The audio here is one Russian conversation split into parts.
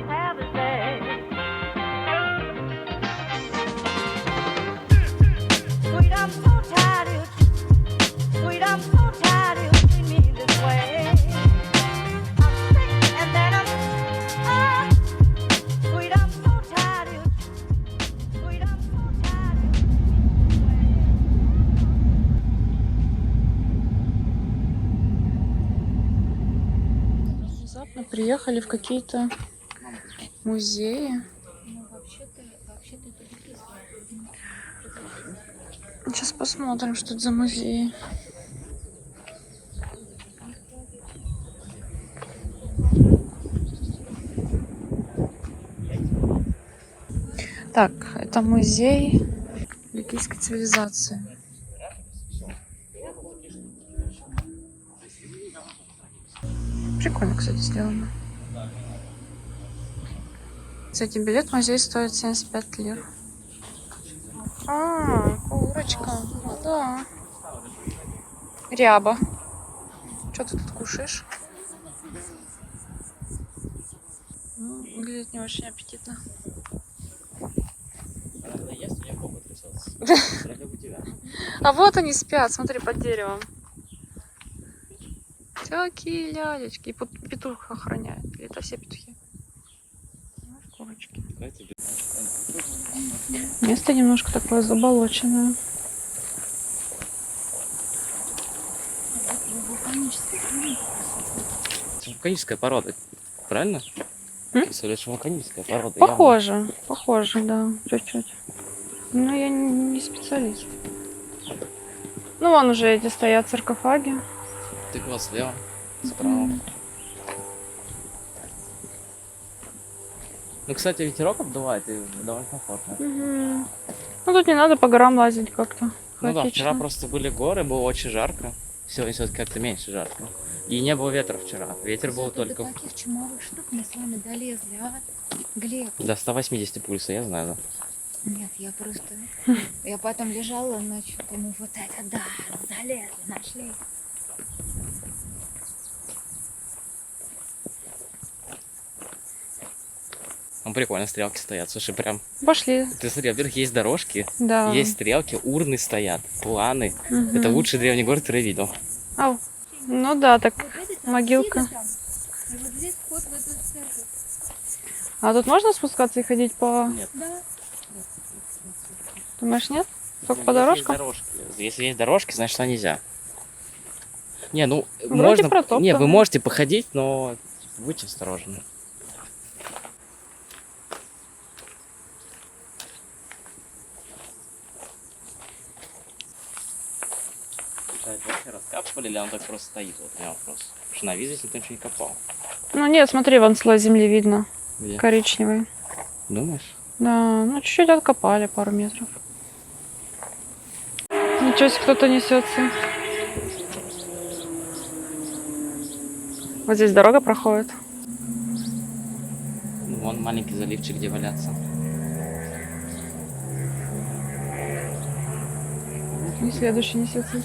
have his day. Sweet, I'm so tired of you. Sweet, I'm so tired of you treating me this way. I'm sick and then sweet, I'm so tired of you. Sweet, I'm so tired of you. Внезапно приехали в какие-то музеи. Сейчас посмотрим, что это за музеи. Так, это музей ликийской цивилизации. Прикольно, кстати, сделано. Кстати, билет в музей стоит 75 лир. А, курочка. Ну да. Ряба. Что ты тут кушаешь? Выглядит не очень аппетитно. А вот они спят, смотри, под деревом. Такие лялечки. И петух охраняет. Или это все петухи? Курочки. Место немножко такое заболоченное. Вулканическая порода, правильно? Представляешь, вулканическая порода. Похоже, похоже, да, чуть-чуть. Но я не специалист. Ну, вон уже эти стоят саркофаги. Ты вот слева, справа. Ну, кстати, ветерок обдувает, и довольно комфортно. Ну, тут не надо по горам лазить как-то. Ну да, вчера Хаотично. просто были горы, было очень жарко. Сегодня все-таки как-то меньше жарко. И не было ветра вчера. Ветер был только... До таких чумовых штук мы с вами долезли, а? Глеб. До 180 пульса, я знаю, да. Нет, я просто... Я потом лежала ночью, думаю, вот это да, залезли, нашли. Там прикольно стрелки стоят. Слушай, прям... Пошли. Ты смотри, во-первых, есть дорожки, Да. есть стрелки, урны стоят, планы. Это лучший древний город, который я видел. Ау. Ну да, так могилка. И вот здесь вход в эту церковь. А тут можно спускаться и ходить по... Нет. Да. Думаешь, нет? Только по Если есть дорожкам? дорожки. Если есть дорожки, значит, что нельзя. Не, ну, Вроде можно... протоптано. Не, вы можете походить, но будьте осторожны. Вообще раскапывали или он так просто стоит? Вот у меня вопрос. Потому что на визе никто ничего не копал. Ну нет, смотри, вон слой земли видно. Где? Коричневый. Думаешь? Да, ну чуть-чуть откопали, пару метров. Ничего себе, кто-то несется. Вот здесь дорога проходит. Ну, вон маленький заливчик, где валяться. И следующий несется.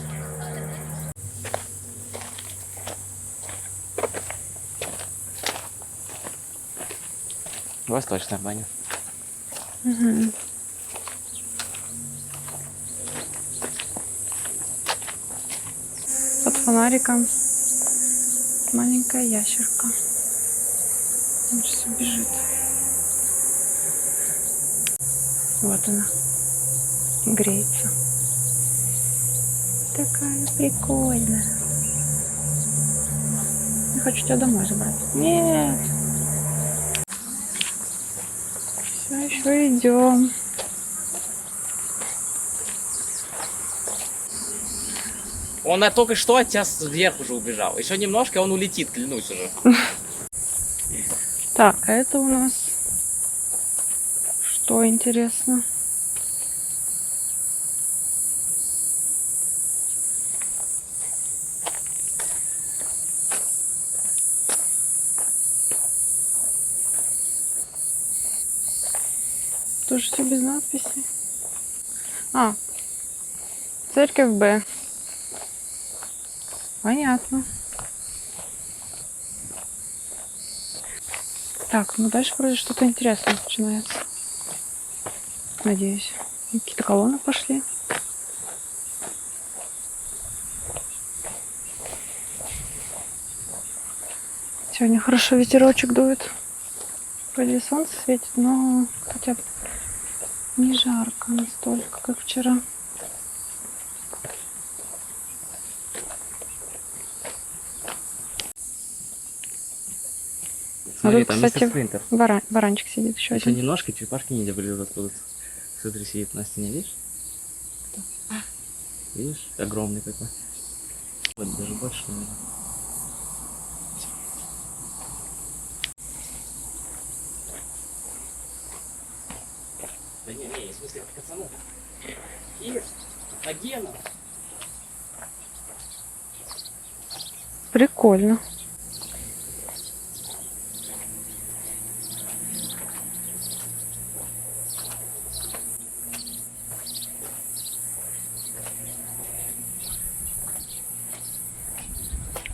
Восточная баня. Угу. Под фонариком маленькая ящерка. Он сейчас убежит. Вот она. Греется. Такая прикольная. Я хочу тебя домой забрать. Нет. Все еще идем. Он только что от тебя вверх уже убежал. Еще немножко, и он улетит, клянусь уже. Так, а это у нас что интересно? Тоже все без надписи. А, церковь Б. Понятно. Так, ну дальше вроде что-то интересное начинается. Надеюсь. Какие-то колонны пошли. Сегодня хорошо ветерочек дует. Вроде солнце светит, но хотя бы не жарко настолько, как вчера. Смотри, тут, там кстати, мистер Спринтер. Баранчик сидит еще Еще один. немножко, черепашки ниндзя вылезут откуда-то. Смотри, сидит на стене, видишь? Видишь? Огромный такой. Вот даже больше, наверное. Да не, в смысле, пацаны. Ир, Агена. Прикольно.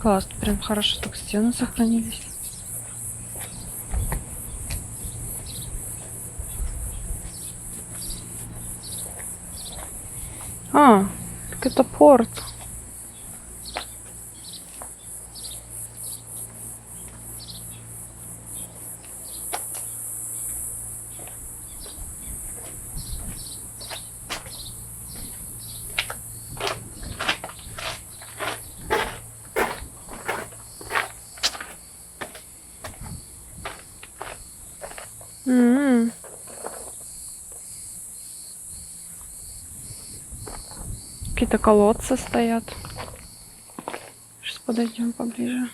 Классно, прям хорошо так стены сохранились. А, так это порт. М. Какие-то колодцы стоят. Сейчас подойдем поближе.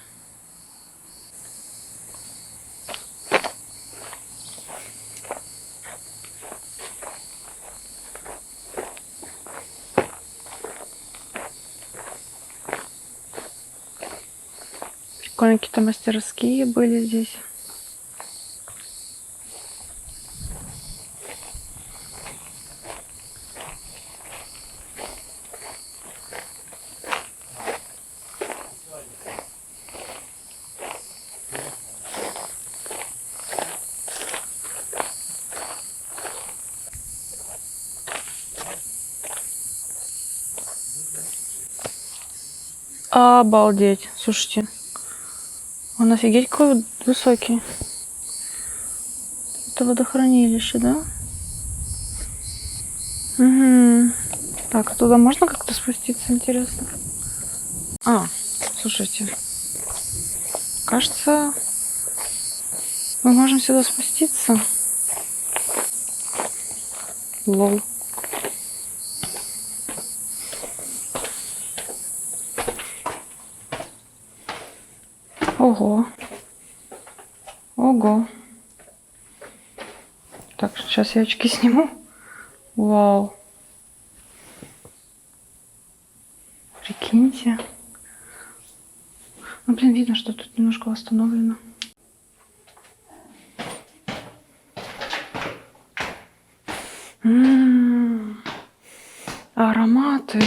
Прикольно, какие-то мастерские были здесь. Обалдеть. Слушайте. Он офигеть какой высокий. Это водохранилище, да? Угу. Так, туда можно как-то спуститься, интересно? А, слушайте. Кажется, мы можем сюда спуститься. Лол. Ого. Ого. Так, сейчас я очки сниму. Вау. Прикиньте. Ну, блин, видно, что тут немножко восстановлено. Ароматы.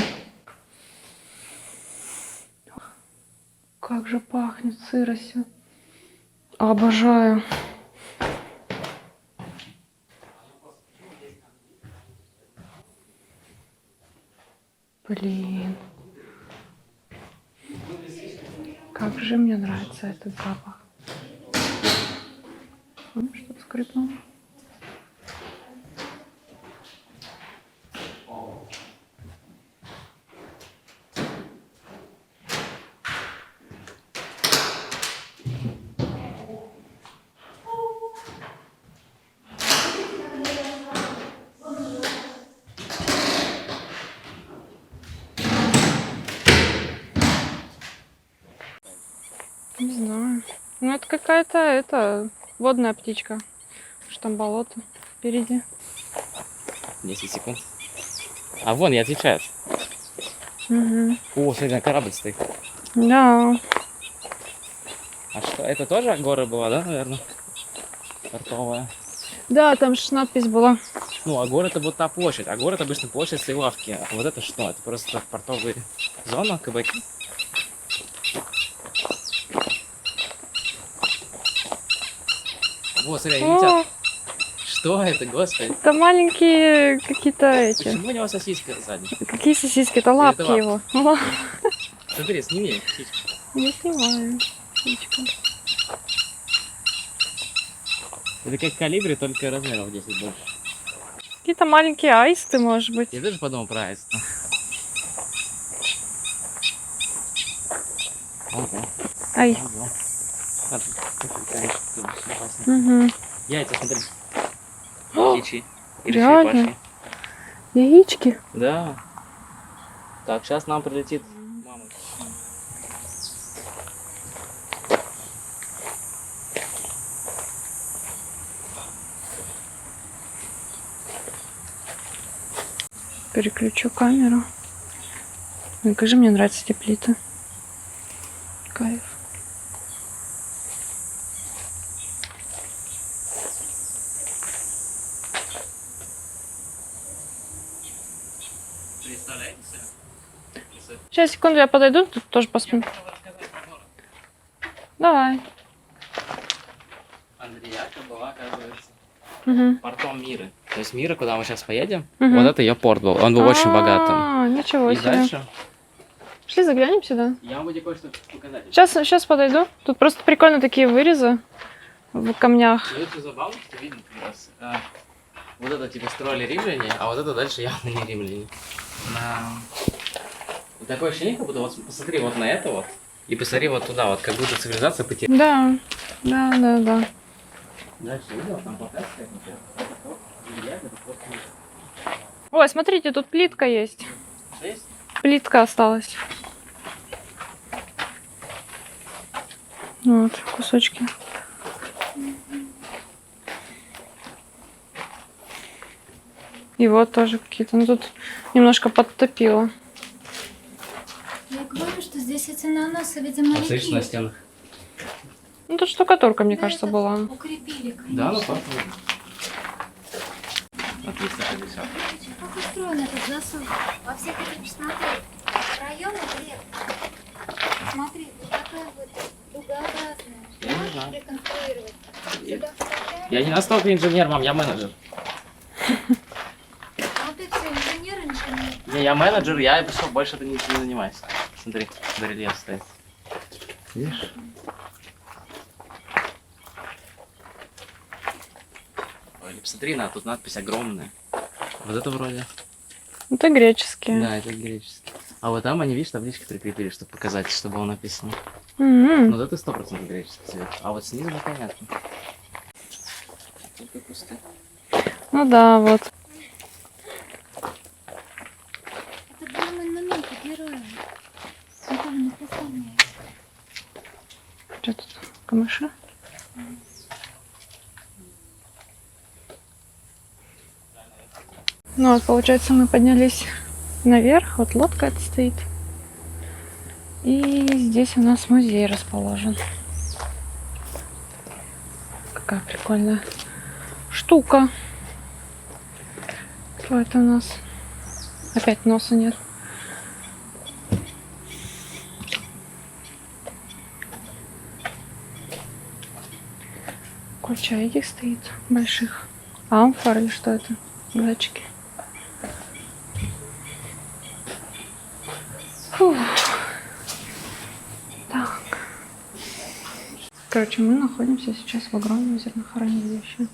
Как же пахнет сыростью. Обожаю. Блин. Как же мне нравится этот запах. Что-то скрипнуло. Не знаю. Ну, это какая-то, водная птичка. Что там болото впереди. 10 секунд. А вон, я отвечаю. Угу. О, смотри, корабль стоит. Да. А что, это тоже Агора была, да, наверное? Портовая. Да, там же надпись была. Ну, Агора это вот та площадь. Агора это обычно площадь и лавки. А вот это что? Это просто портовая зона, кабаки. Вот, смотри, они О, летят. Что это, господи? это маленькие какие-то эти. Почему у него сосиска сзади? Какие сосиски? Это лапки лапки? его. Смотри, сними птичку. Не снимаю. Птичка. Это как калибри, только размеров 10 больше. Какие-то маленькие аисты, может быть. Я тоже подумал про аист. Ого, Ай. ого. Смотри, конечно, тоже опасно. Угу. Яйца, смотри. О, Птичьи. Или реально? черепашьи. Яички. Да. Так, сейчас нам прилетит мама. Переключу камеру. Ой, как же мне нравятся эти плиты. Кайф. Представляете? Сейчас, секунду, я подойду, тут тоже посмотрю. Давай. Андреяка была, оказывается, Угу. портом мира. То есть мира, куда мы сейчас поедем, Мгм. вот это ее порт был. Он был очень богатым. Ничего И себе. дальше Пошли заглянем сюда. я могу тебе кое-что показать. Сейчас подойду. Тут просто прикольно такие вырезы в камнях. Ну, это забавно, что видно как раз. Вот это типа строили римляне, а вот это дальше явно не римляне. И такое ощущение, как будто вот посмотри вот на это вот, и посмотри вот туда, вот как будто цивилизация потеряла. Да, да. Дальше видел, там показывает, это просто Ой, смотрите, тут плитка есть. здесь. Плитка осталась. Вот, кусочки. И вот тоже какие-то. Ну тут немножко подтопило. Я говорю, что здесь эти наносы, видимо, Посмотришь на лепили. стенах. Ну тут штукатурка, мне Да, кажется, это была. Укрепили, конечно. Да, ну папа. На 360. Как устроен этот засов? Во всех этих, смотри, районах лет. Смотри, вот такая вот дугообразная. Я не Можешь знаю. реконструировать? Я- Сюда вставляешь. Я не настолько инженер, мам, я менеджер. А ты что, инженер? Не, я менеджер, я все, больше это не занимаюсь. Смотри, барельеф стоит. Видишь? Ой, посмотри, тут надпись огромная. Вот это вроде. Это греческие. Да, это греческий. А вот там они, видишь, таблички прикрепили, чтобы показать, что было написано. М-м. Ну, вот это 100% греческий цвет. А вот снизу непонятно. Только кусты. Ну да, вот. Это главный момент героя. Никого не представляешь. Что тут? Камыши? Ну вот, получается, мы поднялись наверх. Вот лодка эта стоит. И здесь у нас музей расположен. Какая прикольная штука. Что это у нас? Опять носа нет. Куча этих стоит больших. Амфор или что это? Датчики. Фух. Так. Короче, мы находимся сейчас в огромном зернохранилище.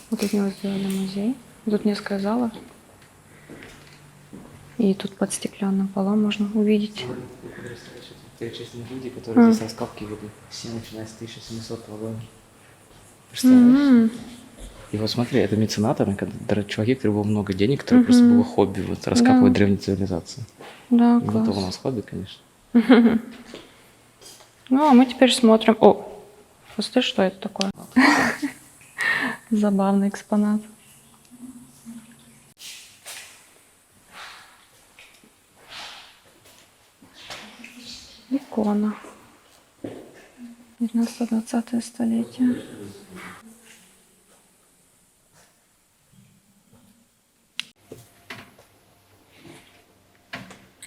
Вот из него сделали музей. Тут несколько залов. И тут под стеклянным полом можно увидеть. Перечислены люди, которые здесь раскопки ведут. Все начиная с 1700 года. Представляешь? М-м. И вот смотри, это меценаторы, чуваки, у которых было много денег, которые Мгм. просто было хобби, вот раскапывать Да. древние цивилизации. Да, И вот это у класс. нас хобби, конечно. Ну, а мы теперь смотрим. О, посмотри, что это такое. Забавный экспонат. Икона. 19-20 столетие.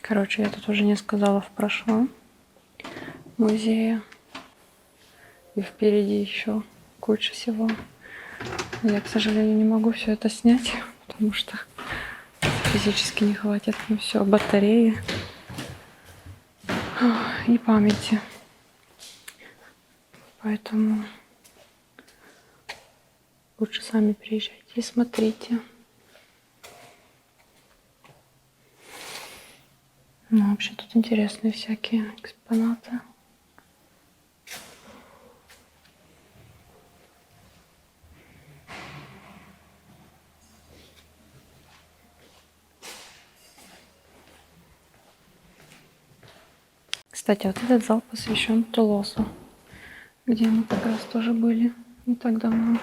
Короче, я тут уже не сказала в прошлом музее. И впереди еще куча всего. Я, к сожалению, не могу все это снять, потому что физически не хватит на все батареи и памяти. Поэтому лучше сами приезжайте и смотрите. Ну, вообще тут интересные всякие экспонаты. Кстати, вот этот зал посвящен Тулосу, где мы как раз тоже были не так давно.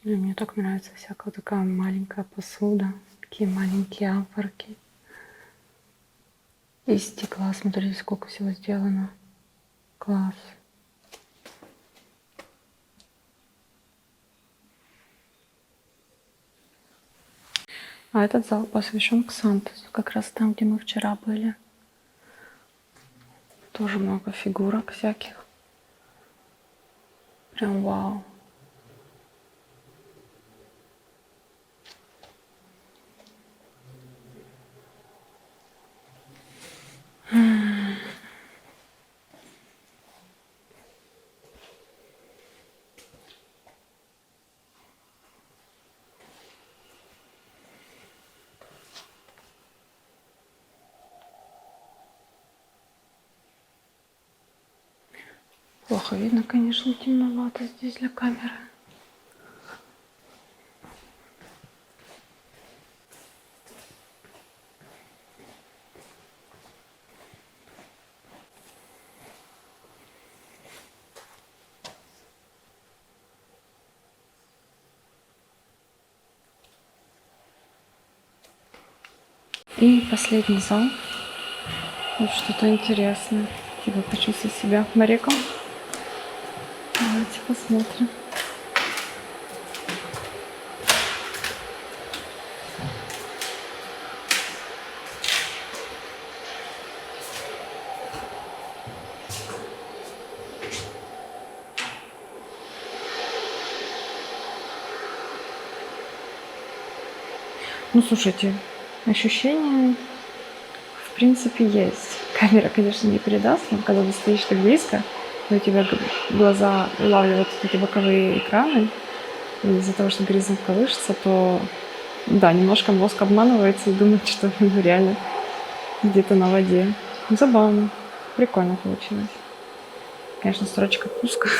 И мне так нравится всякая такая маленькая посуда, такие маленькие амфорки. Из стекла, смотрите, сколько всего сделано. Класс. А этот зал посвящен Ксантусу, как раз там, где мы вчера были. Тоже много фигурок всяких. Прям вау. Плохо видно, конечно, темновато здесь для камеры. И последний зал. Вот что-то интересное. Типа почувствовать себя моряком. Давайте посмотрим. Ну, слушайте, ощущение, в принципе, есть. Камера, конечно, не передаст, но когда ты стоишь так близко, и у тебя глаза улавливают эти боковые экраны, и из-за того, что горизонт колышется, то, да, немножко мозг обманывается и думает, что реально где-то на воде. Забавно, прикольно получилось. Конечно, строчка пуска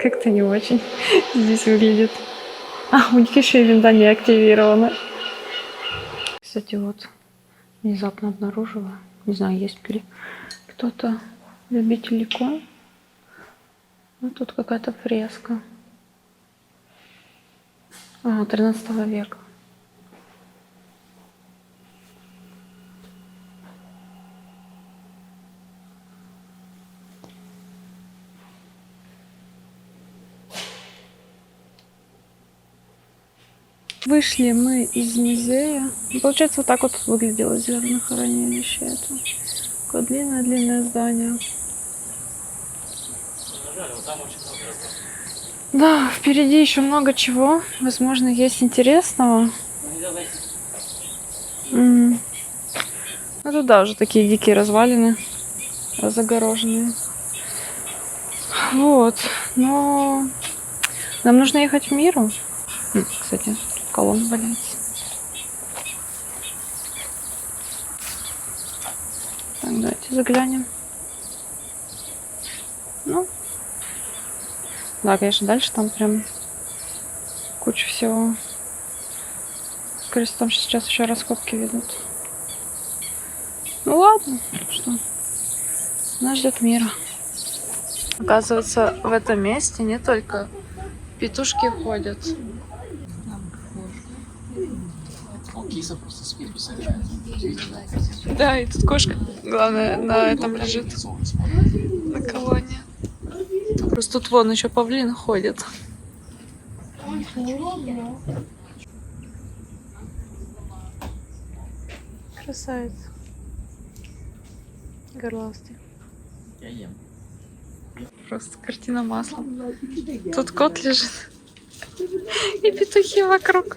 как-то не очень здесь выглядит. А, у них еще и винда не активирована. Кстати, вот внезапно обнаружила, не знаю, есть ли кто-то любитель икон. Ну, тут какая-то фреска. 13 века. Вышли мы из музея. Получается, вот так вот выглядело зернохранилище. Это такое длинное-длинное здание. Да, впереди еще много чего. Возможно, есть интересного. Ну тут да, уже такие дикие развалины, загороженные. Вот, но нам нужно ехать в Миру. Кстати, тут колонна валяется. Так, давайте заглянем. Ну, да, конечно, дальше там прям куча всего. Скорее всего, там сейчас еще раскопки ведут. Ну ладно, что? Нас ждет Мира. Оказывается, в этом месте не только петушки ходят. Киса просто спит, представляешь? Да, и тут кошка, главное, на этом лежит. На колонне. Просто тут вон еще павлин ходит. Красавец. Горластый. Я ем. Просто картина маслом. Тут кот лежит. И петухи вокруг.